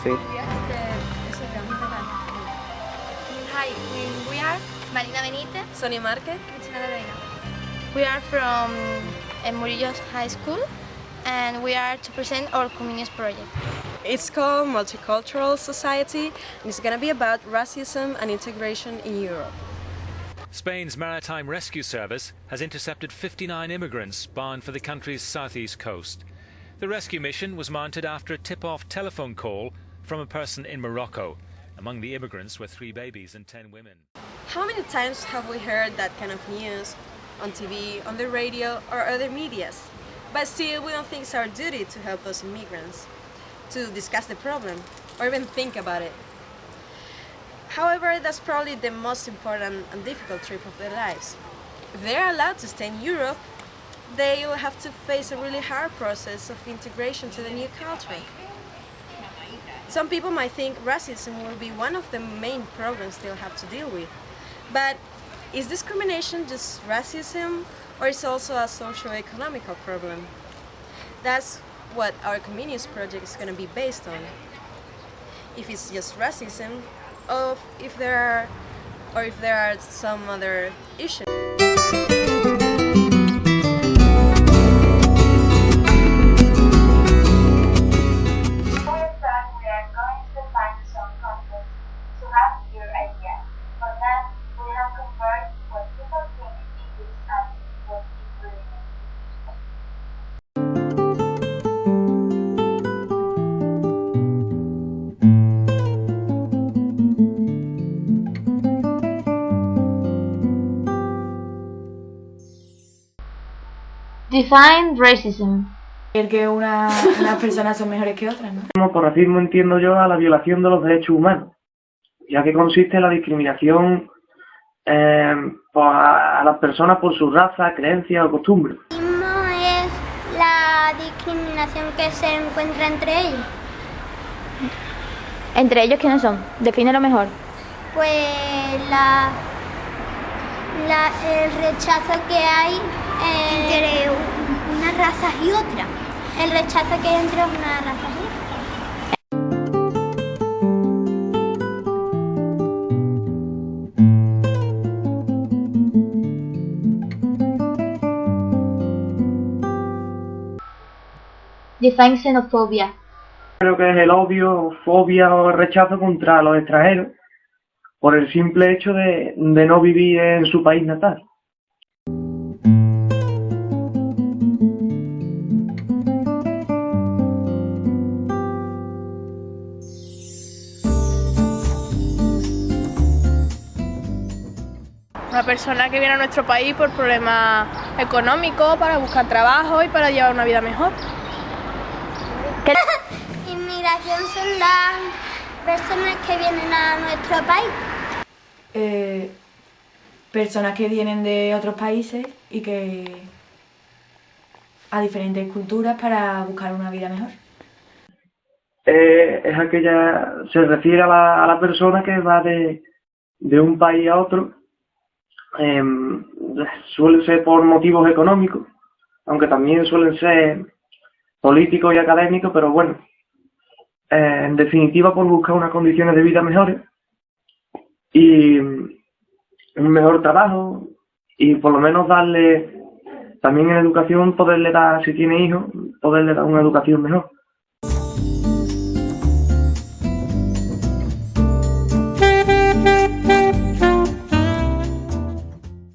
decir. Hi, we are Marina Benítez, Sonia Márquez. Cristina de Vega. We are from Murillo's High School and we are to present our Comenius Project. It's called Multicultural Society and it's going to be about racism and integration in Europe. Spain's Maritime Rescue Service has intercepted 59 immigrants bound for the country's southeast coast. The rescue mission was mounted after a tip-off telephone call from a person in Morocco. Among the immigrants were 3 babies and 10 women. How many times have we heard that kind of news on TV, on the radio or other medias? But still we don't think it's our duty to help those immigrants, to discuss the problem or even think about it. However, that's probably the most important and difficult trip of their lives. If they're allowed to stay in Europe, they will have to face a really hard process of integration to the new culture. Some people might think racism will be one of the main problems they'll have to deal with. But is discrimination just racism, or is it also a socio-economical problem? That's what our Comenius Project is going to be based on. If it's just racism, or if there are some other issues. Define racism. Que unas personas son mejores que otras, ¿no? Como por racismo entiendo yo a la violación de los derechos humanos, ya que consiste en la discriminación a las personas por su raza, creencias o costumbres. Racismo es la discriminación que se encuentra entre ellos. ¿Entre ellos quiénes son? Defínelo mejor. Pues el rechazo que hay entre unas razas y otras. El rechazo que hay entre unas razas y otras. Define xenofobia. Creo que es el odio, fobia o rechazo contra los extranjeros por el simple hecho de no vivir en su país natal. Una persona que viene a nuestro país por problemas económicos, para buscar trabajo y para llevar una vida mejor. Inmigración son las personas que vienen a nuestro país. Personas que vienen de otros países y que a diferentes culturas para buscar una vida mejor. Es aquella, se refiere a la persona que va de un país a otro. Suele ser por motivos económicos, aunque también suelen ser políticos y académicos, pero bueno, en definitiva por buscar unas condiciones de vida mejores y un mejor trabajo y por lo menos darle, también en educación, poderle dar, si tiene hijos, poderle dar una educación mejor.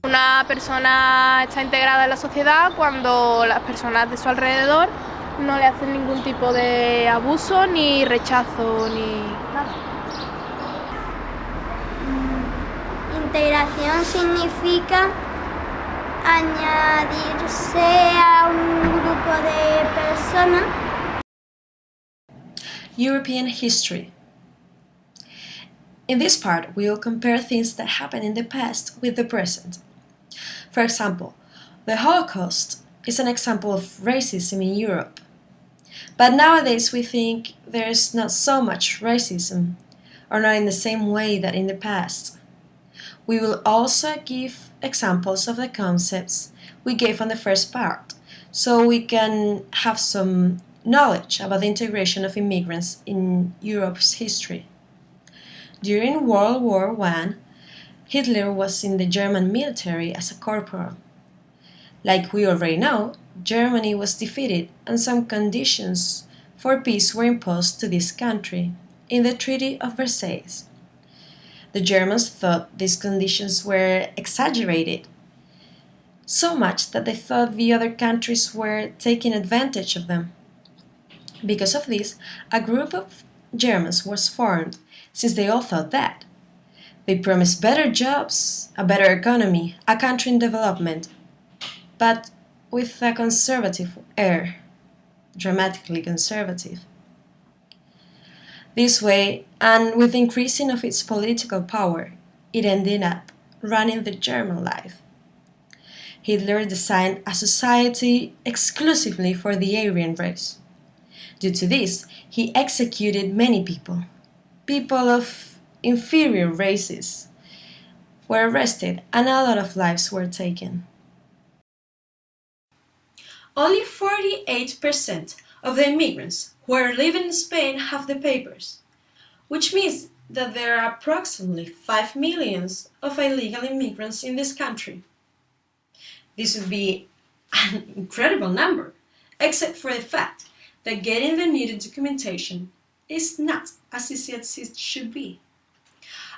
Una persona está integrada en la sociedad cuando las personas de su alrededor no le hacen ningún tipo de abuso ni rechazo ni nada. Integración significa añadirse a un grupo de personas. European history. In this part, we will compare things that happened in the past with the present. For example, the Holocaust is an example of racism in Europe. But nowadays we think there's not so much racism, or not in the same way that in the past. We will also give examples of the concepts we gave on the first part, so we can have some knowledge about the integration of immigrants in Europe's history. During World War I, Hitler was in the German military as a corporal. Like we already know, Germany was defeated and some conditions for peace were imposed to this country in the Treaty of Versailles. The Germans thought these conditions were exaggerated, so much that they thought the other countries were taking advantage of them. Because of this, a group of Germans was formed, since they all thought that. They promised better jobs, a better economy, a country in development, but with a conservative air, dramatically conservative. This way, and with the increasing of its political power, it ended up running the German life. Hitler designed a society exclusively for the Aryan race. Due to this, he executed many people. People of inferior races were arrested and a lot of lives were taken. Only 48% of the immigrants who are living in Spain have the papers, which means that there are approximately 5 million of illegal immigrants in this country. This would be an incredible number, except for the fact that getting the needed documentation is not as easy as it should be.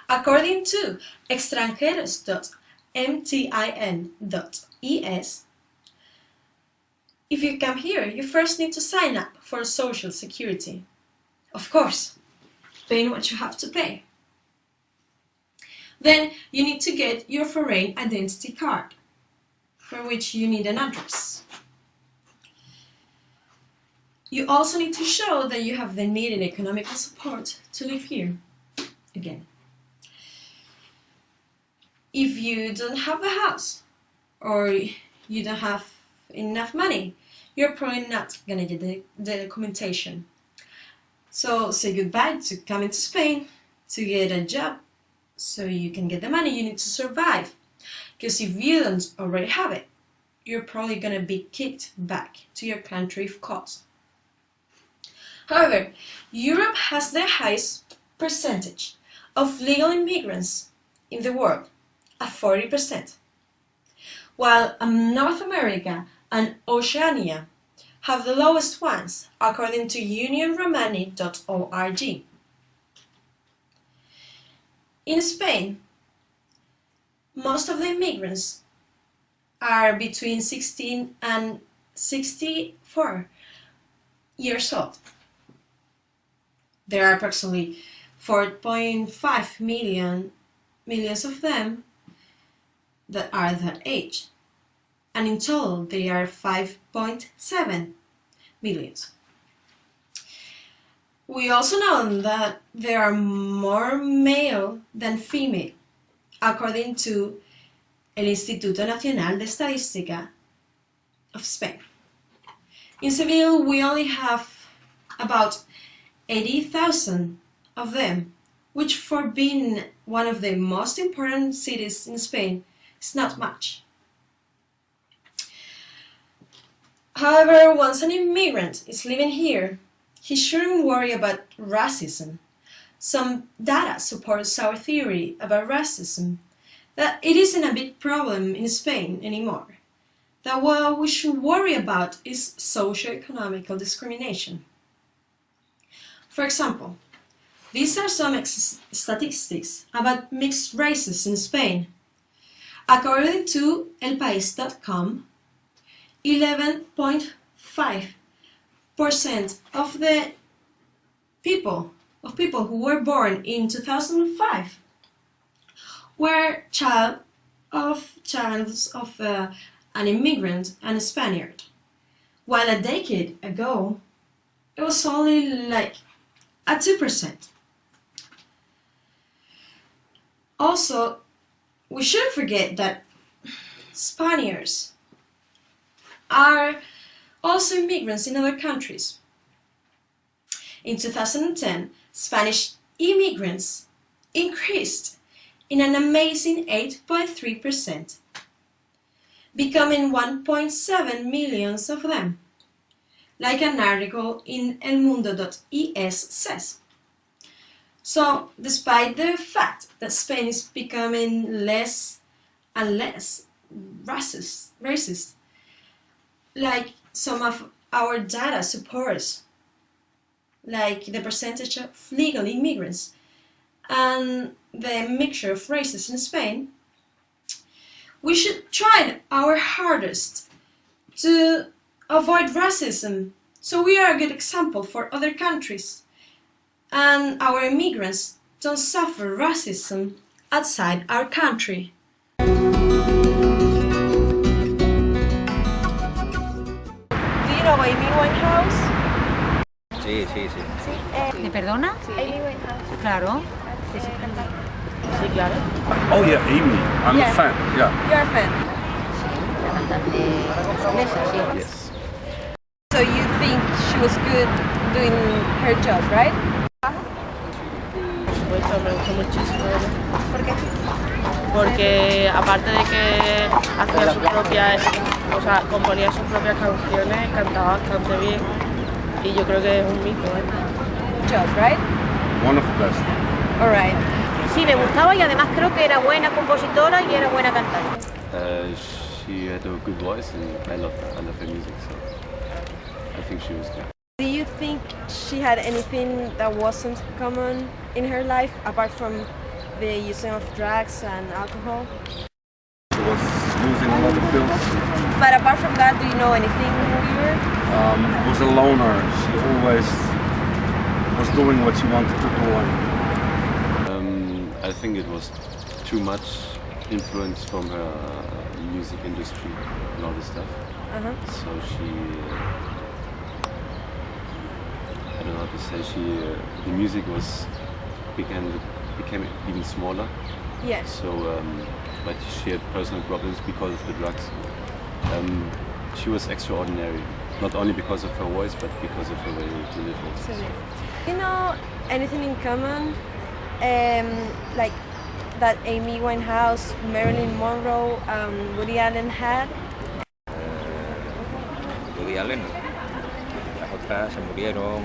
According to extranjeros.mtin.es, if you come here, you first need to sign up for Social Security. Of course, paying what you have to pay. Then you need to get your foreign identity card, for which you need an address. You also need to show that you have the needed economical support to live here. Again, if you don't have a house or you don't have enough money, you're probably not gonna get the documentation. So say goodbye to coming to Spain to get a job so you can get the money you need to survive. Because if you don't already have it, you're probably gonna be kicked back to your country if caught. However, Europe has the highest percentage of legal immigrants in the world, at 40%, while North America and Oceania have the lowest ones, according to unionromani.org. In Spain, most of the immigrants are between 16 and 64 years old. There are approximately 4.5 millions of them that are that age, and in total they are 5.7 millions. We also know that there are more male than female, according to el Instituto Nacional de Estadística of Spain. In Seville, we only have about 80,000 of them, which for being one of the most important cities in Spain is not much. However, once an immigrant is living here, he shouldn't worry about racism. Some data supports our theory about racism, that it isn't a big problem in Spain anymore, that what we should worry about is socio-economical discrimination. For example, these are some statistics about mixed races in Spain. According to elpais.com, 11.5% of the people who were born in 2005 were child of an immigrant and a Spaniard, while a decade ago it was only like at 2%. Also, we shouldn't forget that Spaniards are also immigrants in other countries. In 2010, Spanish immigrants increased in an amazing 8.3%, becoming 1.7 million of them, like an article in elmundo.es says. So, despite the fact that Spain is becoming less and less racist, like some of our data supports, like the percentage of legal immigrants and the mixture of races in Spain, we should try our hardest to avoid racism, so we are a good example for other countries, and our immigrants don't suffer racism outside our country. Do you know Amy Winehouse? Sí. ¿Me perdona? Amy Winehouse. Claro. Sí, claro. Oh yeah, Amy. I'm a fan. Yeah. You're a fan. La cantante inglesa, sí. Yes. So you think she was good doing her job, right? Supuesto, me gustó muchísimo. ¿Por qué? Porque aparte de que hacía sus propias, o sea, componía sus propias canciones, cantaba bastante bien y yo creo que es un mito, ¿eh? Job, right? One of the best. All right. Sí, me gustaba y además creo que era buena compositora y era buena cantante. She had a good voice and I love her music, so I think she was good. Do you think she had anything that wasn't common in her life apart from the using of drugs and alcohol? She was losing a lot of pills. But apart from that, do you know anything weird? Was a loner. She always was doing what she wanted to do. I think it was too much influence from her music industry and all this stuff. So she, I don't know how to say, the music became even smaller. Yes. So, but she had personal problems because of the drugs. She was extraordinary, not only because of her voice, but because of her way to live also. You know anything in common, like that Amy Winehouse, Marilyn Monroe, Woody Allen had? Woody Allen. Las otras se murieron.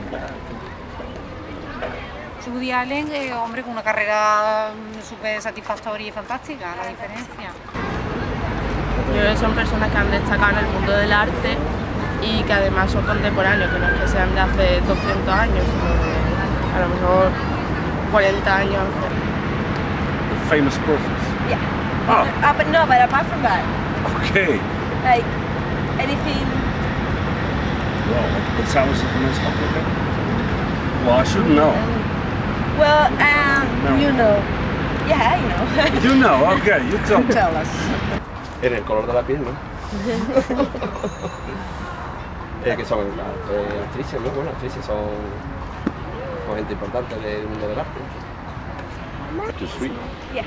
Woody Allen, hombre, con una carrera súper satisfactoria y fantástica, la diferencia. Yo creo que son personas que han destacado en el mundo del arte y que además son contemporáneos, que no es que sean de hace 200 años, sino de a lo mejor 40 años. Famous persons. Yeah. Oh. But apart from that, Okay. like anything. Well, that sounds most complicated. Well, I should know. Well, No. you know. Yeah, I know. You know, okay, you tell me. Tell us. En el color de la piel, ¿no? Que son actrices, muy buenas actrices, son gente importante del mundo del arte. To three. Yeah.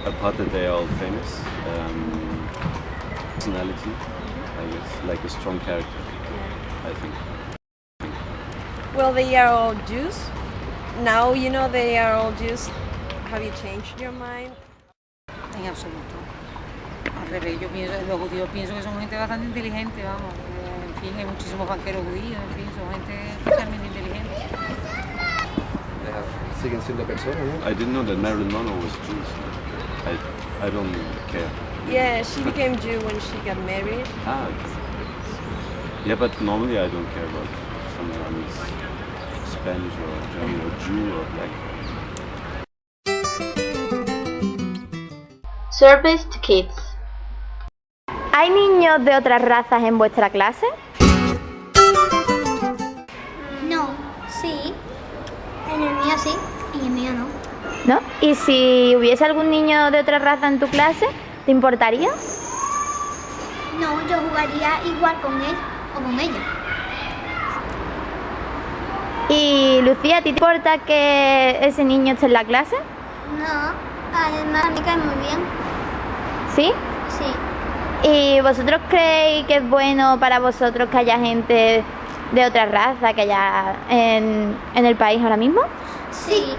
Apart that they are all famous, personality, I guess, like a strong character, I think. Well, they are all Jews. Now you know they are all Jews. Have you changed your mind? En absoluto. Al revés, yo pienso, los judíos pienso que son gente bastante inteligente, vamos. En fin, hay muchísimos banqueros judíos, en fin, son gente especialmente inteligente. Siguen siendo personas, ¿no? I didn't know that Marilyn Monroe was Jewish. I don't care. Yeah, she became Jew when she got married. Ah. Yeah, but normally I don't care about someone who's Spanish or German or Jew or black. Service to Kids. ¿Hay niños de otras razas en vuestra clase? No, sí. En el mío sí y en el mío no. ¿No? ¿Y si hubiese algún niño de otra raza en tu clase, te importaría? No, yo jugaría igual con él o con ella. Y Lucía, ¿a ti te importa que ese niño esté en la clase? No, además me cae muy bien. ¿Sí? Sí. ¿Y vosotros creéis que es bueno para vosotros que haya gente de otra raza que haya en el país ahora mismo? Sí.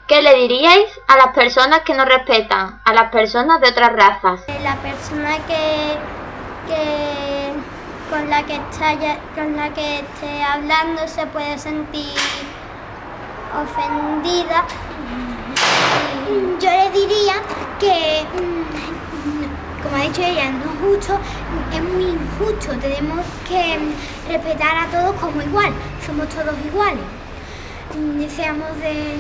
¿Qué le diríais a las personas que no respetan a las personas de otras razas? La persona que con con la que esté hablando se puede sentir ofendida. Yo le diría que, como ha dicho ella, no es justo, es muy injusto. Tenemos que respetar a todos como igual, somos todos iguales. Seamos de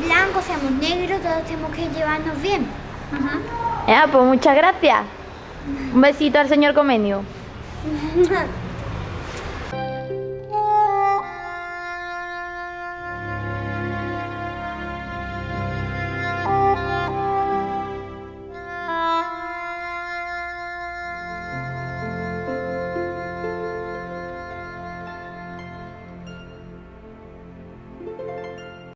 blanco, seamos negros, todos tenemos que llevarnos bien. Pues muchas gracias. Un besito al señor Comenius.